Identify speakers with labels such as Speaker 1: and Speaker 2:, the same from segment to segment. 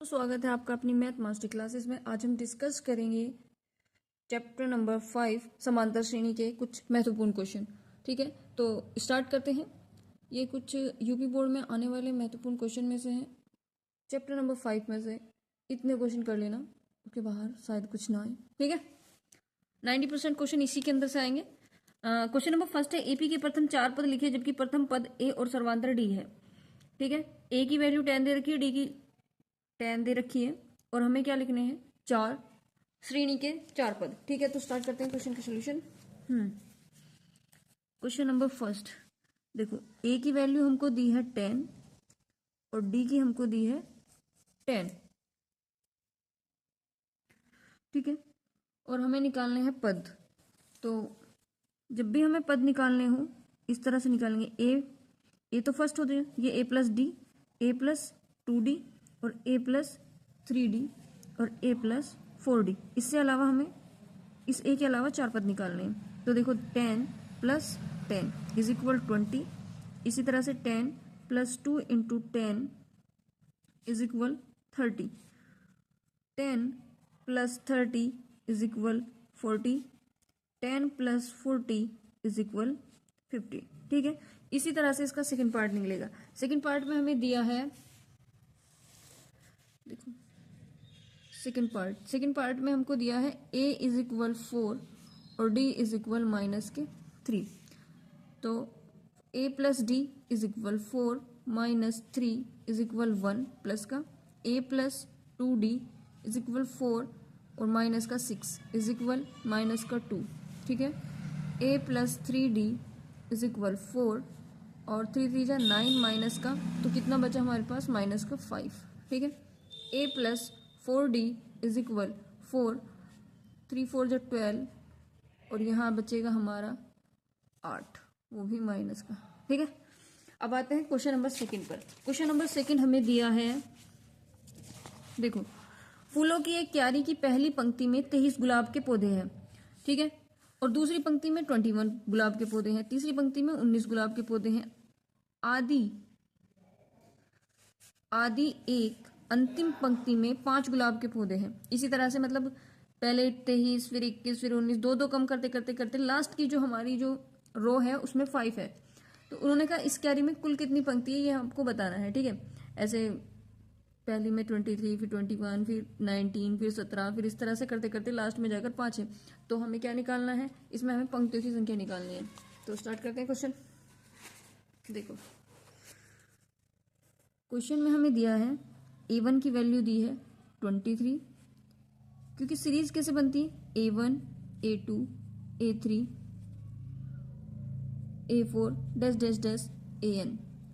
Speaker 1: स्वागत है आपका अपनी मैथ मास्टर क्लासेस में। आज हम डिस्कस करेंगे चैप्टर नंबर 5 समांतर श्रेणी के कुछ महत्वपूर्ण क्वेश्चन। ठीक है, तो स्टार्ट करते हैं। ये कुछ यूपी बोर्ड में आने वाले महत्वपूर्ण क्वेश्चन में से हैं। चैप्टर नंबर 5 में से इतने क्वेश्चन कर लेना, उसके बाहर शायद कुछ ना आए। ठीक है, 90% क्वेश्चन इसी के अंदर से आएंगे। क्वेश्चन नंबर फर्स्ट है, एपी के प्रथम 4 पद लिखे जबकि प्रथम पद ए और सर्वांतर डी है। ठीक है, ए की वैल्यू 10 दे रखी है, डी की 10 दे रखी है और हमें क्या लिखने हैं, 4 श्रेणी के 4 पद। ठीक है, तो स्टार्ट करते हैं क्वेश्चन का सोल्यूशन। क्वेश्चन नंबर फर्स्ट देखो, ए की वैल्यू हमको दी है 10 और डी की हमको दी है 10। ठीक है, और हमें निकालने हैं पद। तो जब भी हमें पद निकालने हो इस तरह से निकालेंगे। ए तो फर्स्ट हो जाए, ये ए प्लस डी, ए प्लस 2d और a प्लस 3d और a प्लस 4d। इससे अलावा हमें इस a के अलावा 4 पद निकालने हैं। तो देखो 10 प्लस 10 इज इक्वल 20। इसी तरह से 10 plus 2 into 10 is equal 30। 10 plus 30 is equal 40। 10 plus 40 is equal 50। ठीक है, इसी तरह से इसका सेकंड पार्ट निकलेगा। सेकंड पार्ट में हमें दिया है, देखो सेकंड पार्ट में हमको दिया है a इज इक्वल 4 और d इज इक्वल माइनस के 3। तो a plus D is equal 4 minus 3 is equal 1 plus का a plus 2d is equal 4 और माइनस का 6 इज इक्वल माइनस का 2। ठीक है, a plus 3d is equal 4 और 3 3 जा 9 माइनस का, तो कितना बचा हमारे पास, माइनस का 5। ठीक है, a plus 4d is equal 4, 3 4 जो 12 और यहाँ बचेगा हमारा 8, वो भी माइनस का। ठीक है, अब आते हैं क्वेश्चन नंबर सेकंड पर। क्वेश्चन नंबर सेकंड हमें दिया है, देखो फूलों की एक क्यारी की पहली पंक्ति में 23 गुलाब के पौधे हैं। ठीक है, और दूसरी पंक्ति में 21 गुलाब के पौधे हैं, तीसरी पंक्ति में 19 गुलाब के पौधे हैं। आदि एक अंतिम पंक्ति में 5 गुलाब के पौधे हैं। इसी तरह से मतलब पहले 23 फिर 21 फिर 19, दो कम करते करते करते लास्ट की जो हमारी जो रो है उसमें 5 है। तो उन्होंने कहा इस क्यारी में कुल कितनी पंक्ति है ये हमको बताना है। ठीक है, ऐसे पहली में 23 फिर 21 फिर 19 फिर 17 फिर इस तरह से करते करते लास्ट में जाकर 5 है। तो हमें क्या निकालना है, इसमें हमें पंक्तियों की संख्या निकालनी है। तो स्टार्ट करते हैं क्वेश्चन। देखो क्वेश्चन में हमें दिया है a1 की वैल्यू दी है 23, क्योंकि सीरीज कैसे बनती है, a1 a2 a3 a4 dash dash dash an,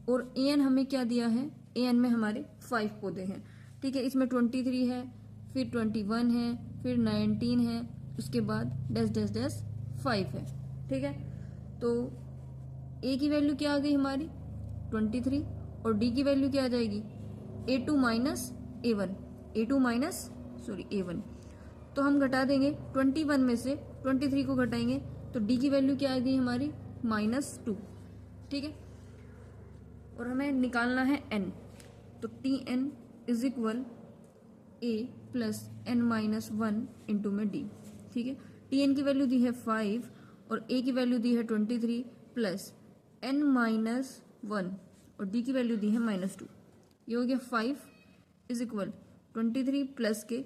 Speaker 1: और an हमें क्या दिया है, an में हमारे 5 पौधे हैं। ठीक है, इसमें 23 है फिर 21 है फिर 19 है, उसके बाद डैश डैश डैश 5 है। ठीक है, तो a की वैल्यू क्या आ गई हमारी 23 और d की वैल्यू क्या आ जाएगी a2 minus a1, a2 minus sorry a1। तो हम घटा देंगे 21 में से 23 को घटाएंगे तो d की वैल्यू क्या आ गई हमारी -2। ठीक है, और हमें निकालना है n। तो tn is equal a plus n minus 1 into में d। ठीक है, tn की वैल्यू दी है 5 और a की वैल्यू दी है 23 प्लस n माइनस 1 और d की वैल्यू दी है -2। ये हो गया 5 इज इक्वल 23 प्लस के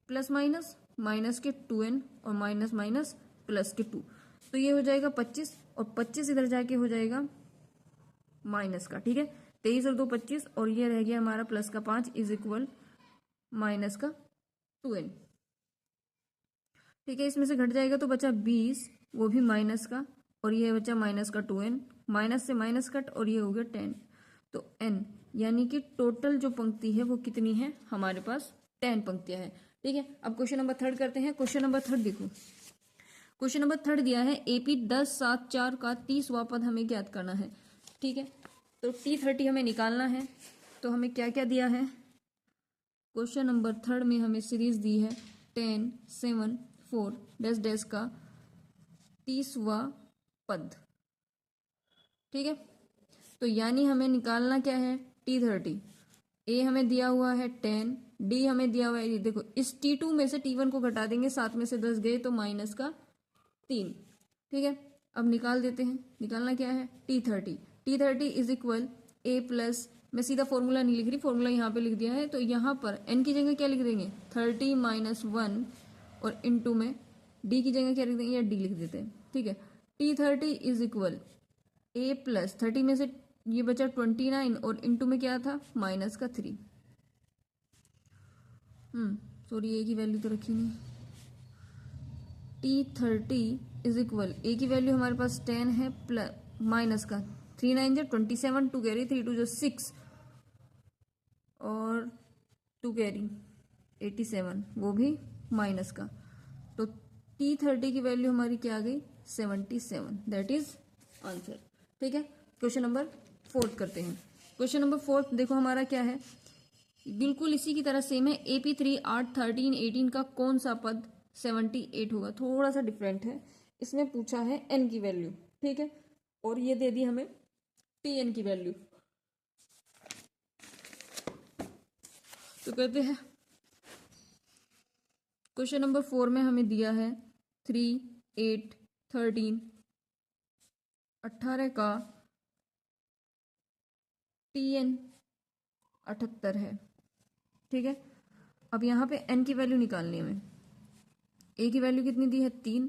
Speaker 1: प्लस माइनस माइनस के 2n और माइनस माइनस प्लस के 2, तो ये हो जाएगा 25 और 25 इधर जाके हो जाएगा माइनस का। ठीक है, 23 और 2 25 और ये रह गया हमारा प्लस का 5 इज इक्वल माइनस का 2n। ठीक है, इसमें से घट जाएगा तो बचा 20, वो भी माइनस का, और ये बचा माइनस का 2n, माइनस से माइनस कट और ये हो गया 10। तो n यानी कि टोटल जो पंक्ति है वो कितनी है हमारे पास, 10 पंक्तियां हैं। ठीक है, अब क्वेश्चन नंबर थर्ड करते हैं। क्वेश्चन नंबर थर्ड देखो, क्वेश्चन नंबर थर्ड दिया है AP 10 7 4 का 30वां पद हमें ज्ञात करना है। ठीक है, तो T30 हमें निकालना है। तो हमें क्या क्या दिया है, क्वेश्चन नंबर थर्ड में हमें सीरीज दी है 10 7 4 डैश डैश का 30वां पद। ठीक है, तो यानी हमें निकालना क्या है T30। ए हमें दिया हुआ है 10, डी हमें दिया हुआ है, ये देखो इस T2 में से T1 को घटा देंगे, 7 में से 10 गए तो माइनस का 3। ठीक है, अब निकाल देते हैं। निकालना क्या है, T30 is equal A plus, मैं सीधा फॉर्मूला नहीं लिख रही, फॉर्मूला यहाँ पे लिख दिया है, तो यहाँ पर n की जगह क्या लिख देंगे 30 माइनस 1 और इनटू में d की जगह क्या लिख देंगे, या d लिख देते हैं। ठीक है, T30 is equal A plus 30 में से ये बचा 29 और इनटू में क्या था माइनस का 3। सॉरी ए की वैल्यू तो रखी नहीं। T30 इज इक्वल ए की वैल्यू हमारे पास 10 है प्लस माइनस का 3 9 जो 27, 2 कैरी 3 2 जो 6 और 2 कैरी 87, वो भी माइनस का। तो T30 की वैल्यू हमारी क्या आ गई 77, दैट इज आंसर। ठीक है, क्वेश्चन नंबर 4 करते हैं। क्वेश्चन नंबर 4 देखो हमारा क्या है, बिल्कुल इसी की तरह सेम है। AP3 8 13 18 का कौन सा पद 78 होगा, थोड़ा सा डिफरेंट है। इसमें पूछा है n की वैल्यू, ठीक है, और ये दे दी हमें Tn की वैल्यू। तो कहते हैं क्वेश्चन नंबर 4 में हमें दिया है 3 8 13 18 का Tn 78 है। ठीक है, अब यहाँ पे n की वैल्यू निकालनी है हमें। a की वैल्यू कितनी दी है 3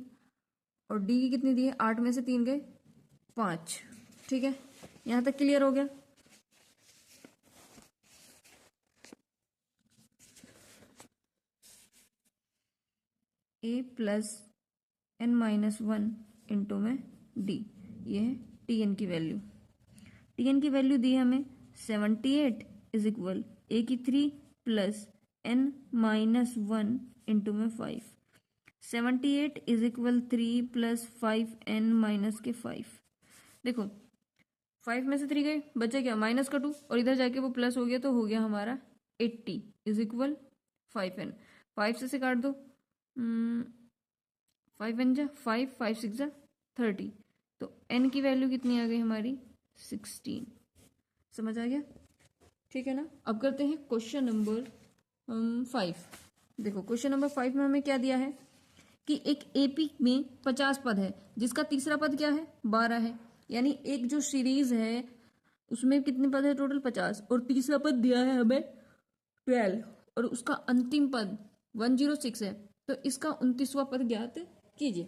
Speaker 1: और d की कितनी दी है 8 में से 3 गए 5। ठीक है, यहाँ तक क्लियर हो गया। a plus n minus 1 into में d, ये है Tn की वैल्यू। Tn की वैल्यू दी है हमें 78 इज इक्वल a की 3 प्लस n माइनस 1 इंटू में 5। 78 is equal 3 plus 5n minus के 5। देखो 5 में से 3 गए, बचे क्या माइनस का 2 और इधर जाके वो प्लस हो गया, तो हो गया हमारा 80 इज इक्वल 5n। 5 से काट दो, 5n जा 5 5 6 जा 30, तो n की वैल्यू कितनी आ गई हमारी 16। समझ आ गया, ठीक है ना। अब करते हैं क्वेश्चन नंबर 5। देखो क्वेश्चन नंबर 5 में हमें क्या दिया है कि एक एपी में 50 पद है, जिसका तीसरा पद क्या है 12 है, यानी एक जो सीरीज है उसमें कितने पद है टोटल 50, और तीसरा पद दिया है हमें 12 और उसका अंतिम पद 106 है, तो इसका 29वां पद ज्ञात कीजिए।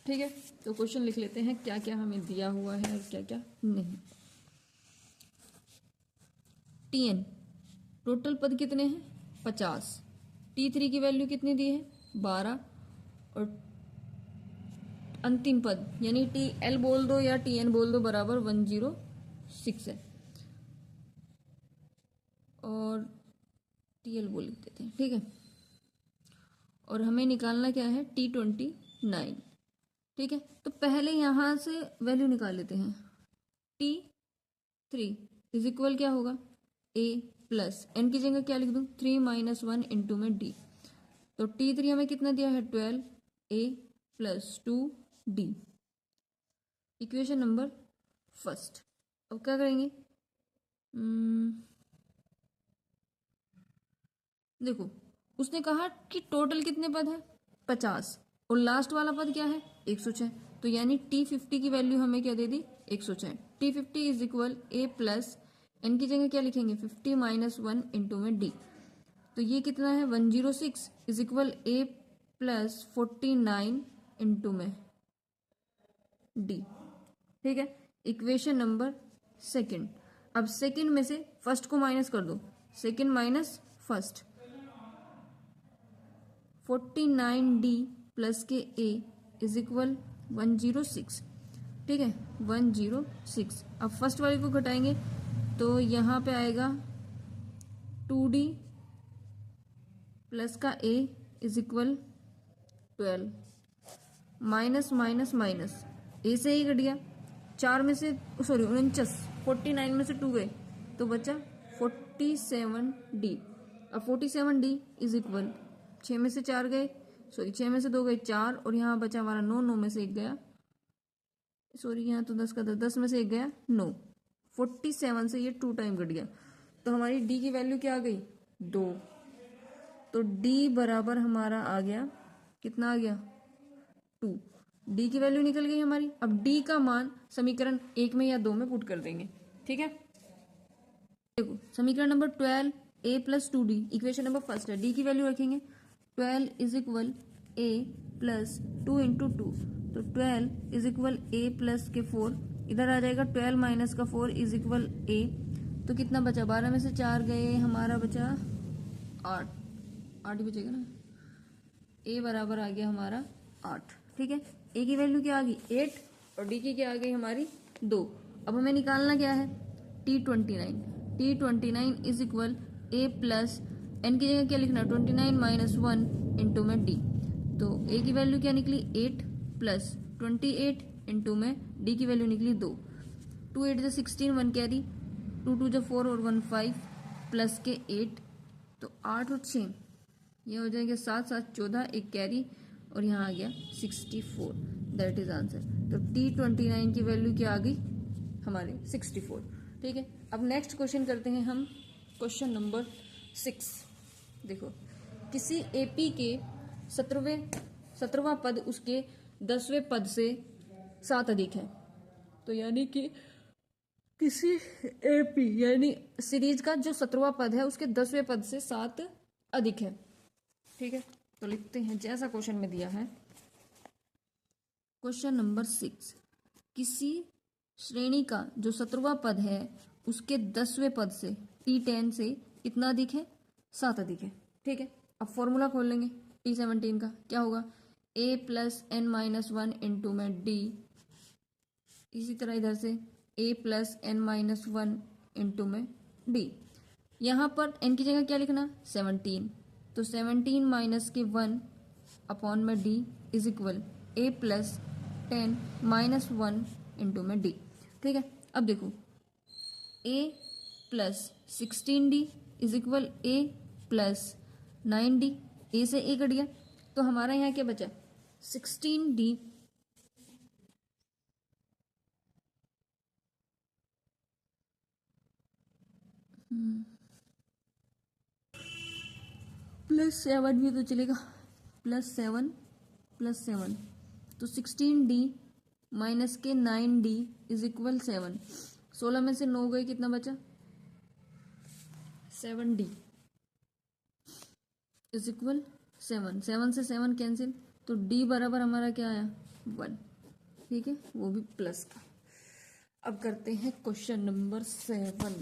Speaker 1: ठीक है, तो क्वेश्चन लिख लेते हैं क्या क्या हमें दिया हुआ है और क्या क्या नहीं। Tn टोटल पद कितने हैं 50, T3 की वैल्यू कितनी दी है 12 और अंतिम पद यानी TL बोल दो या Tn बोल दो बराबर 106 है, और TL बोल देते हैं। ठीक है, और हमें निकालना क्या है T29। ठीक है, तो पहले यहां से वैल्यू निकाल लेते हैं। T3 इज इक्वल क्या होगा a प्लस n की जगह क्या लिख दूं 3 माइनस 1 इंटू में d, तो T3 हमें कितना दिया है 12 a plus 2 d। Equation number first. अब क्या करेंगे, देखो उसने कहा कि टोटल कितने पद है 50 और लास्ट वाला पद क्या है 106, तो यानी T50 की वैल्यू हमें क्या दे दी 106। T50 is equal a plus n की जगह क्या लिखेंगे 50 माइनस 1 इंटू में d, तो ये कितना है 106 is equal a plus 49 into में d। ठीक है, इक्वेशन नंबर सेकंड। अब सेकंड में से फर्स्ट को माइनस कर दो, second minus first, 49d plus के a इज इक्वल 106। ठीक है 106। अब फर्स्ट वाले को घटाएंगे तो यहाँ पे आएगा 2d प्लस का a is equal 12, minus minus minus a से ही घट गया, 4 में से सॉरी 49, 49 में से 2 गए तो बचा 47d। अब 47d इज इक्वल 6 में से 4 गए, सॉरी 6 में से 2 गए 4, और यहाँ बचा हमारा 9, 9 में से 1 गया, सॉरी यहाँ तो 10 का 10, 10 में से 1 गया 9, 47 से ये 2 टाइम घट गया, तो हमारी डी की वैल्यू क्या आ गई 2। तो डी बराबर हमारा आ गया, कितना आ गया 2। डी की वैल्यू निकल गई हमारी। अब डी का मान समीकरण 1 में या 2 में पुट कर देंगे। ठीक है, देखो समीकरण number 12 a plus 2d, equation number first है। डी की वैल्यू रखेंगे 12 is equal a plus 2 into 2, तो 12 इज इक्वल a प्लस के 4, इधर आ जाएगा 12 माइनस का 4 इज इक्वल a। तो कितना बचा, 12 में से 4 गए, हमारा बचा 8, 8 ही बचेगा ना। a बराबर आ गया हमारा 8। ठीक है, a की वैल्यू क्या आ गई 8 और d की क्या आ गई हमारी 2। अब हमें निकालना क्या है T29। T29 is equal a plus n की जगह क्या लिखना 29 माइनस 1 इंटू में d। तो a की वैल्यू क्या निकली 8 प्लस 28 इंटू में d की वैल्यू निकली 2। 2 8 जो 16, 1 कैरी, 2 2 जो 4 और 1 5 प्लस के 8, तो 8 और 6 ये हो जाएंगे 7 7 14, एक कैरी और यहाँ आ गया 64। That is answer. तो T29 की वैल्यू क्या आ गई हमारे 64। ठीक है, अब नेक्स्ट क्वेश्चन करते हैं हम, क्वेश्चन नंबर 6। देखो, किसी एपी के 17वां पद उसके 10वें पद से 7 अधिक है। तो यानी कि किसी एपी यानी सीरीज का जो 17वां पद है उसके 10वें पद से 7 अधिक है। ठीक है, तो लिखते हैं जैसा क्वेश्चन में दिया है। क्वेश्चन नंबर 6, किसी श्रेणी का जो 17वां पद है उसके 10वें पद से T10 से कितना अधिक है 7 अधिक है। ठीक है, अब फॉर्मूला खोल लेंगे T17 का, क्या होगा a plus n minus 1 into में d, इसी तरह इधर से a plus n minus 1 into में d। यहाँ पर n की जगह क्या लिखना 17, तो 17 माइनस के 1 अपॉन में d is equal a plus 10 minus 1 into में d। ठीक है, अब देखो a plus 16d is equal a plus 9d, a से a कट गया, तो हमारा यहाँ क्या बचा 16d प्लस 7 भी तो चलेगा, प्लस 7 प्लस 7, तो 16d माइनस के 9d इज इक्वल 7। 16 में से 9 गए, कितना बचा 7d इज इक्वल 7। 7 से 7 कैंसिल, तो d बराबर हमारा क्या आया 1। ठीक है, वो भी प्लस का। अब करते हैं क्वेश्चन नंबर 7।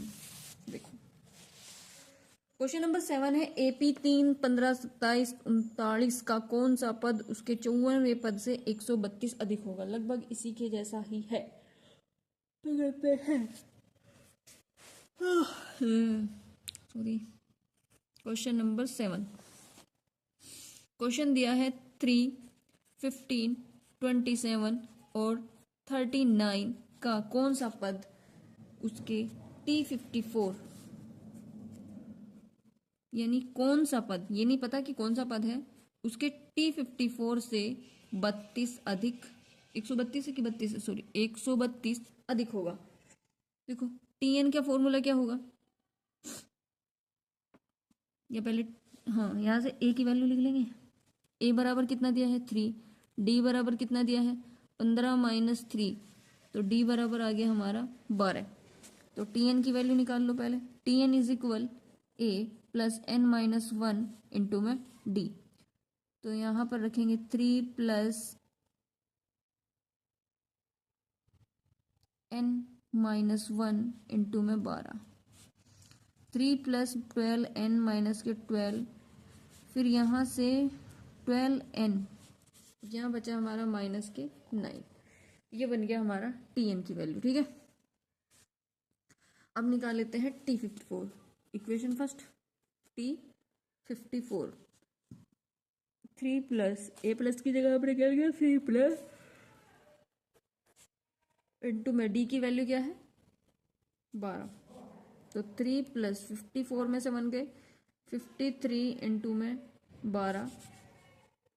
Speaker 1: देखो क्वेश्चन नंबर 7 है AP 3 15 27 39 का कौन सा पद उसके 54वें पद से 132 अधिक होगा। लगभग इसी के जैसा ही है, तो करते हैं सॉरी क्वेश्चन नंबर 7। क्वेश्चन दिया है 3 15 27 और 39 का कौन सा पद उसके T54 यानी कौन सा पद, ये नहीं पता कि कौन सा पद है, उसके T54 से 32 अधिक, 132 है कि 32 है, सॉरी 132 अधिक होगा। देखो TN का फॉर्मूला क्या होगा, या पहले हाँ यहाँ से A की वैल्यू लिख लेंगे। A बराबर कितना दिया है 3, D बराबर कितना दिया है 15 माइनस 3, तो D बराबर आ गया हमारा 12। तो TN की वैल्यू निकाल लो पहले। TN is equal A plus n minus 1 into में D। तो यहाँ पर रखेंगे 3 प्लस n माइनस 1 इंटू में 12, 3 प्लस 12 n माइनस के 12, फिर यहाँ से 12n, यहाँ बचा हमारा माइनस के 9। ये बन गया हमारा TN की वैल्यू। ठीक है, अब निकाल लेते हैं T54। Equation first T54, 3 plus A plus की जगह आपने क्या लिया 3 प्लस इंटू में D की वैल्यू क्या है 12, तो 3 प्लस 54 में से 1 गए 53 इंटू में 12,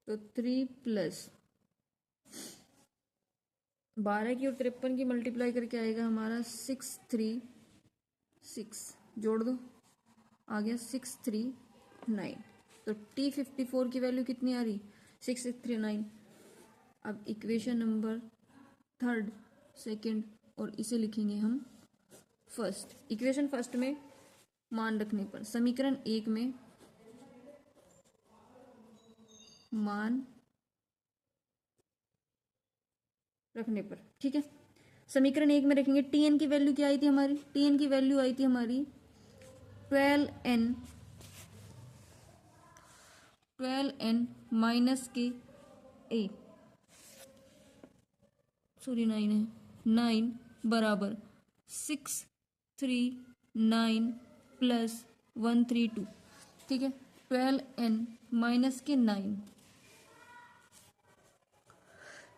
Speaker 1: तो 3 प्लस 12 की और 53 की मल्टीप्लाई करके आएगा हमारा 636, जोड़ दो आ गया 639। तो T54 की वैल्यू कितनी आ रही? 6639। अब इक्वेशन नंबर थर्ड, सेकंड और इसे लिखेंगे हम फर्स्ट। इक्वेशन फर्स्ट में मान रखने पर, समीकरण एक में मान रखने पर, ठीक है। समीकरण एक में रखेंगे, Tn की वैल्यू क्या आई थी हमारी? Tn की वैल्यू आई थी हमारी 12n माइनस के ए, सॉरी 9 है, 9 बराबर 639 प्लस 132, ठीक है। 12n माइनस के 9,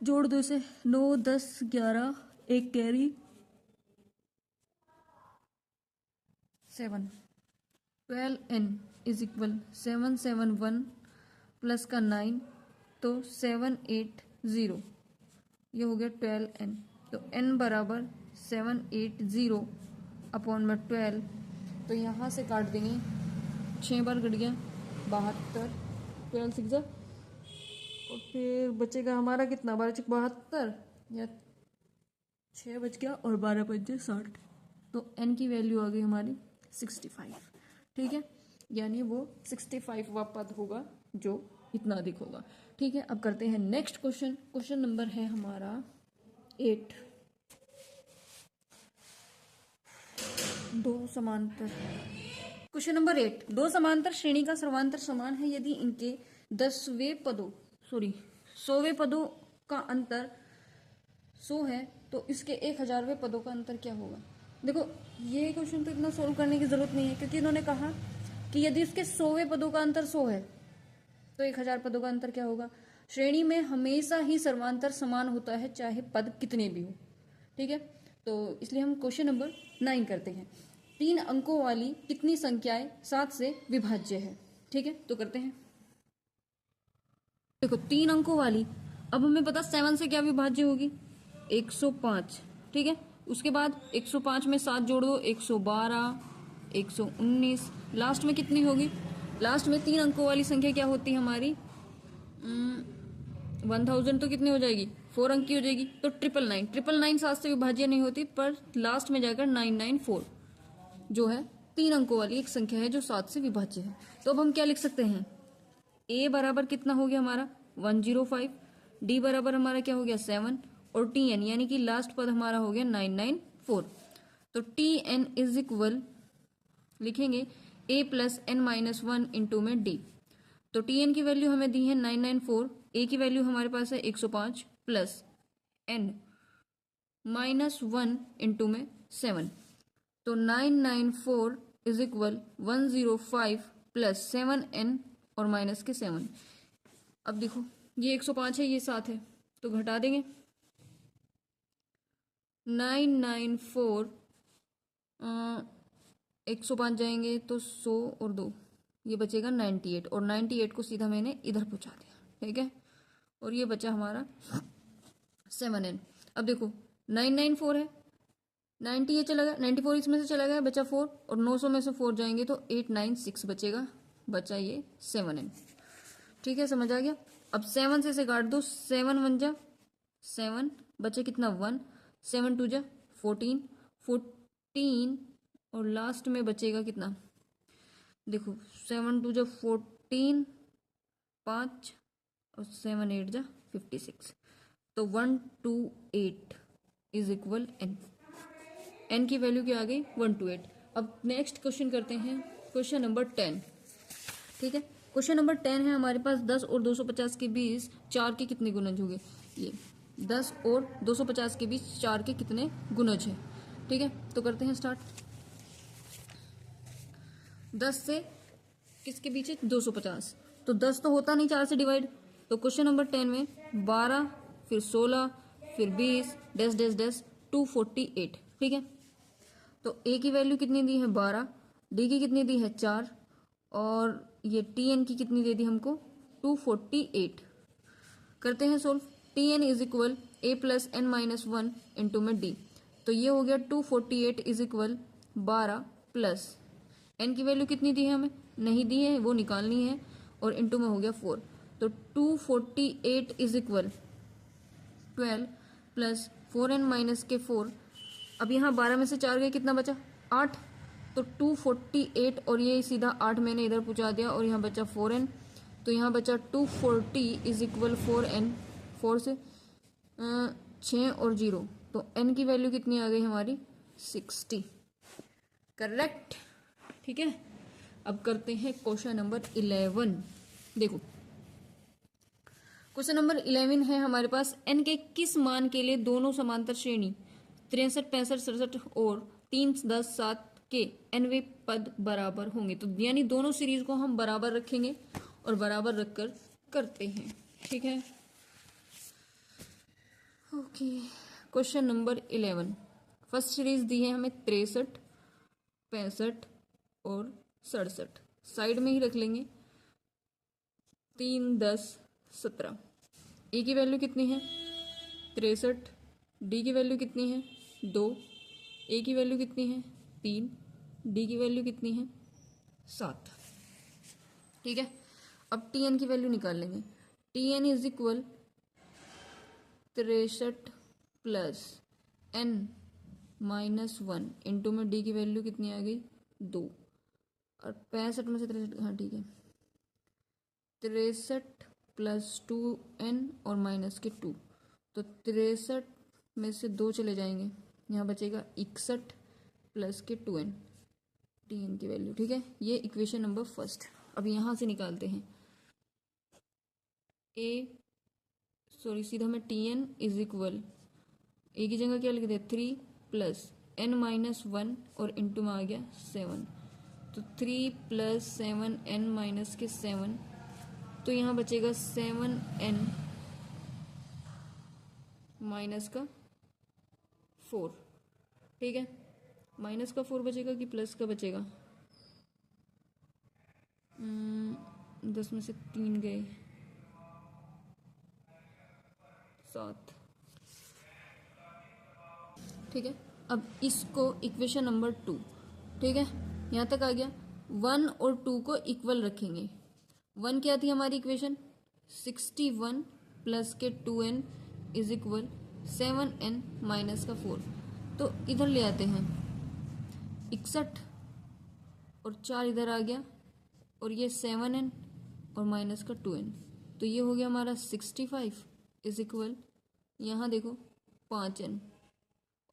Speaker 1: जोड़ दो इसे, 9 10 11, एक carry 7। 12n is equal 771 plus का 9, तो 780, ये हो गया 12n। तो n बराबर 780 अपॉन में 12, तो यहाँ से काट देंगे, 6 बार कट गया 72, 12 6 जा, और फिर बचेगा हमारा कितना, 12 72, या 6 बच गया और 12 बच 60, तो n की वैल्यू आ गई हमारी 65, ठीक है। यानी वो 65वां पद होगा जो इतना अधिक होगा, ठीक है। अब करते हैं नेक्स्ट क्वेश्चन। क्वेश्चन नंबर है हमारा 8। दो समांतर, क्वेश्चन नंबर 8, दो समांतर श्रेणी का सर्वांतर समान है यदि इनके 100वें पदों का अंतर 100 है, तो इसके 1000वें पदों का अंतर क्या होगा? देखो, ये क्वेश्चन तो इतना सोल्व करने की जरूरत नहीं है, क्योंकि इन्होंने कहा कि यदि उसके 100वें पदों का अंतर 100 है, तो 1000 पदों का अंतर क्या होगा? श्रेणी में हमेशा ही सर्वांतर समान होता है, चाहे पद कितने भी हो, ठीक है। तो इसलिए हम क्वेश्चन नंबर 9 करते हैं। 3 अंकों वाली कितनी संख्याएं 7 से विभाज्य है, ठीक है। तो करते हैं, देखो 3 अंकों वाली, अब हमें पता 7 से क्या विभाज्य होगी, 105, ठीक है। उसके बाद 105 में 7 जोड़ दो, 112, 119, लास्ट में कितनी होगी? लास्ट में 3 अंकों वाली संख्या क्या होती है हमारी? 1000 तो कितनी हो जाएगी? 4 अंक की हो जाएगी। तो 999 7 से विभाज्य नहीं होती, पर लास्ट में जाकर 994 जो है 3 अंकों वाली एक संख्या है जो 7 से विभाज्य है। तो अब हम क्या लिख सकते हैं? a बराबर कितना हो गया हमारा? 105, d बराबर हमारा क्या हो गया? 7, और tn यानी कि लास्ट पद हमारा हो गया 994। तो tn इज इक्वल लिखेंगे a plus n minus 1 into में d। तो tn की वैल्यू हमें दी है 994, a की वैल्यू हमारे पास है 105 प्लस n माइनस 1 इंटू में 7। तो 994 इज इक्वल 105 प्लस 7n और माइनस के 7। अब देखो, ये 105 है, ये 7 है, तो घटा देंगे। 994 105 जाएंगे तो 100 और 2, ये बचेगा 98, और 98 को सीधा मैंने इधर पहुंचा दिया, ठीक है। और ये बचा हमारा 7n। अब देखो 994 है, 90 ये चला गया, 94 इसमें से चला गया, बचा 4, और 900 में से 4 जाएंगे तो 896 बचेगा, बचा ये 7n, ठीक है। समझ आ गया? अब 7 से काट दो, 7 1 जा 7, बचे कितना? 1, 7 2 जा 14, 14, और लास्ट में बचेगा कितना? देखो 7 2 जा 14, 5, और 7 8 जा 56। तो 128 इज इक्वल n। n की वैल्यू क्या आ गई? 128। अब नेक्स्ट क्वेश्चन करते हैं, क्वेश्चन नंबर 10, ठीक है। क्वेश्चन नंबर 10 है हमारे पास, 10 और 250 के बीच 4 के कितने गुणज होंगे? ये 10 और 250 के बीच 4 के कितने गुणज है, ठीक है। तो करते हैं स्टार्ट। 10 से किसके बीच है? 250, तो 10 तो होता नहीं 4 से डिवाइड, तो क्वेश्चन नंबर 10 में 12, फिर 16, फिर 20, डैश डैश डैश 248, ठीक है। तो a की वैल्यू कितनी दी है? 12, d की कितनी दी है? 4, और ये tn की कितनी दे दी हमको? 248। करते हैं solve. tn is equal a plus n minus 1 into में d। तो ये हो गया 248 इज इक्वल 12 प्लस एन की वैल्यू कितनी दी है हमें, नहीं दी है, वो निकालनी है, और इनटू में हो गया 4। तो 248 is equal 12 plus 4n minus के 4। अब यहाँ 12 में से 4 गए, कितना बचा, 8। तो 248 और ये सीधा 8 मैंने इधर पहुँचा दिया, और यहाँ बचा 4n। तो यहाँ बचा 240 इज इक्वल 4n। 4 से 6 और 0, तो n की वैल्यू कितनी आ गई हमारी, 60। करेक्ट। ठीक है, अब करते हैं क्वेश्चन नंबर 11। देखो क्वेश्चन नंबर 11 है हमारे पास, n के किस मान के लिए दोनों समांतर श्रेणी 63, 65, 67 और 3, 10, 7 के nवें पद बराबर होंगे। तो यानी दोनों सीरीज को हम बराबर रखेंगे और बराबर रखकर करते हैं। ठीक है, okay. Question number 11, first series दी है हमें 63, 65 और 67। साइड में ही रख लेंगे। 3, 10, 17। ए की वैल्यू कितनी है, 63। डी की वैल्यू कितनी है, 2। ए की वैल्यू कितनी है, 3। डी की वैल्यू कितनी है, 7। ठीक है, अब टी एन की वैल्यू निकाल लेंगे। T n is equal 63 plus n minus 1 into में डी की वैल्यू कितनी आ गई, 2। और 65 में से 63, हाँ ठीक है, 63 प्लस 2n और माइनस के 2। तो 63 में से 2 चले जाएंगे, यहाँ बचेगा 61 प्लस के 2n, टी एन की वैल्यू। ठीक है, ये इक्वेशन नंबर फर्स्ट। अब यहाँ से निकालते हैं सीधा में टी एन इज इक्वल, ए की जगह क्या लिख दिया, 3 प्लस एन माइनस 1 और इंटू में आ गया 7। तो 3 प्लस 7 एन माइनस के 7, तो यहाँ बचेगा 7n माइनस का 4। ठीक है, माइनस का 4 बचेगा कि प्लस का बचेगा, 10 में से 3 गए, 7। ठीक है, अब इसको इक्वेशन नंबर 2, ठीक है, यहाँ तक आ गया। 1 और 2 को इक्वल रखेंगे। 1 क्या थी हमारी इक्वेशन, 61 प्लस के 2n is equal 7n minus का 4। तो इधर ले आते हैं, 61 और 4 इधर आ गया, और ये 7n और माइनस का 2n, तो ये हो गया हमारा 65 इज इक्वल, यहाँ देखो 5n,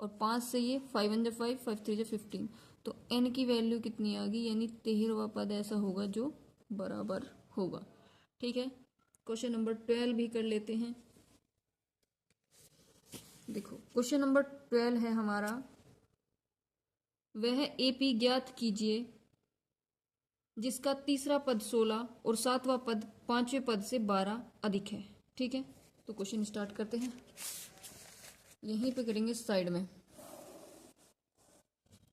Speaker 1: और 5 से ये 5 1 5, 5 3 15। तो n की वैल्यू कितनी आ गई, यानी 13वां पद ऐसा होगा जो बराबर होगा। ठीक है, क्वेश्चन नंबर 12 भी कर लेते हैं। देखो क्वेश्चन नंबर 12 है हमारा, वह एपी ज्ञात कीजिए जिसका तीसरा पद 16 और 7वां पद 5वें पद से 12 अधिक है। ठीक है, तो क्वेश्चन स्टार्ट करते हैं। यहीं पे करेंगे साइड में,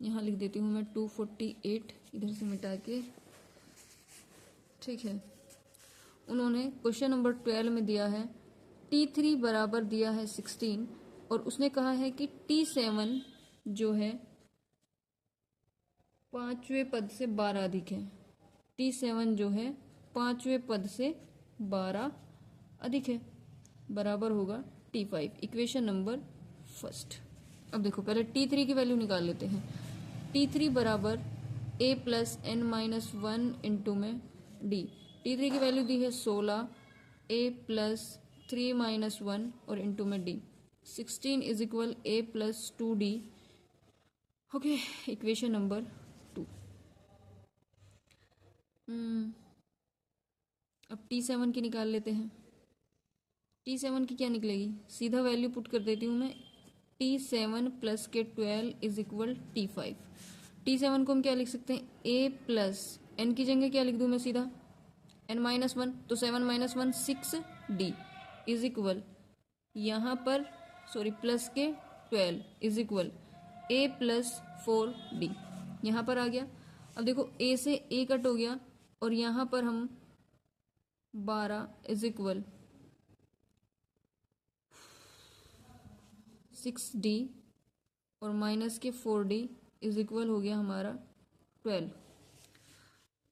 Speaker 1: यहाँ लिख देती हूँ मैं 248 इधर से मिटा के। ठीक है, उन्होंने क्वेश्चन नंबर 12 में दिया है T3 बराबर दिया है 16, और उसने कहा है कि T7 जो है 5वें पद से 12 अधिक है। T7 जो है 5वें पद से 12 अधिक है, बराबर होगा T5। Equation number first. अब देखो पहले T3 की वैल्यू निकाल लेते हैं। T3 बराबर a plus n minus 1 into में d। T3 की वैल्यू दी है 16, a प्लस 3 माइनस 1 और इंटू में d। 16 is equal a plus 2d। Okay, equation number 2। अब T7 की निकाल लेते हैं। T7 की क्या निकलेगी, सीधा वैल्यू पुट कर देती हूँ मैं, T7 प्लस के 12 इज इक्वल T5। T7 को हम क्या लिख सकते हैं, a प्लस n की जगह क्या लिख दूँ मैं सीधा, n माइनस 1, तो 7 माइनस 1 6d इज इक्वल, यहाँ पर प्लस के 12 is equal a plus 4d, यहाँ पर आ गया। अब देखो a से a कट हो गया, और यहाँ पर हम 12 इज इक्वल 6d और माइनस के 4d इज इक्वल हो गया हमारा 12।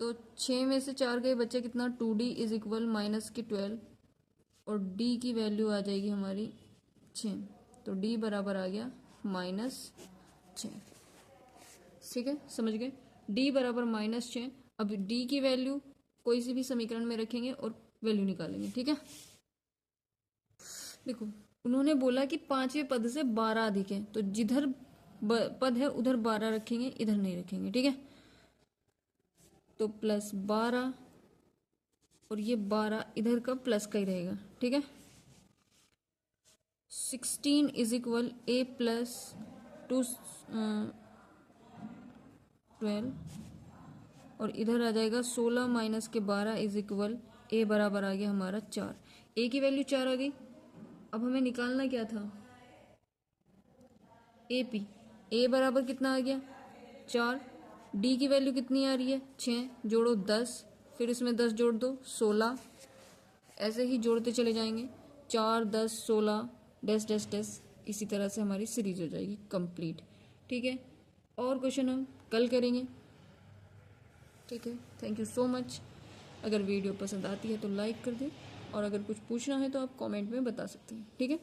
Speaker 1: तो 6 में से 4 गए, बच्चे कितना 2d इज इक्वल माइनस के 12 और d की वैल्यू आ जाएगी हमारी 6, तो d बराबर आ गया -6। ठीक है, समझ गए। d बराबर -6। अब d की वैल्यू कोई सी भी समीकरण में रखेंगे और वैल्यू निकालेंगे। ठीक है, देखो उन्होंने बोला कि 5वें पद से 12 अधिक है, तो जिधर पद है उधर 12 रखेंगे, इधर नहीं रखेंगे। ठीक है, तो +12 और ये 12 इधर का प्लस का ही रहेगा। ठीक है, 16 इज इक्वल a प्लस 12 और इधर आ जाएगा 16 माइनस के 12 इज इक्वल a बराबर आ गया हमारा 4। a की वैल्यू 4 आ गई। अब हमें निकालना क्या था, AP। a बराबर कितना आ गया 4। d की वैल्यू कितनी आ रही है 6, जोड़ो 10, फिर इसमें 10 जोड़ दो 16, ऐसे ही जोड़ते चले जाएंगे 4 10 16 डैश डैश डैश, इसी तरह से हमारी सीरीज हो जाएगी कंप्लीट। ठीक है, और क्वेश्चन हम कल करेंगे। ठीक है, थैंक यू सो मच। अगर वीडियो पसंद आती है तो लाइक कर दें और अगर कुछ पूछना है तो आप कमेंट में बता सकते हैं। ठीक है।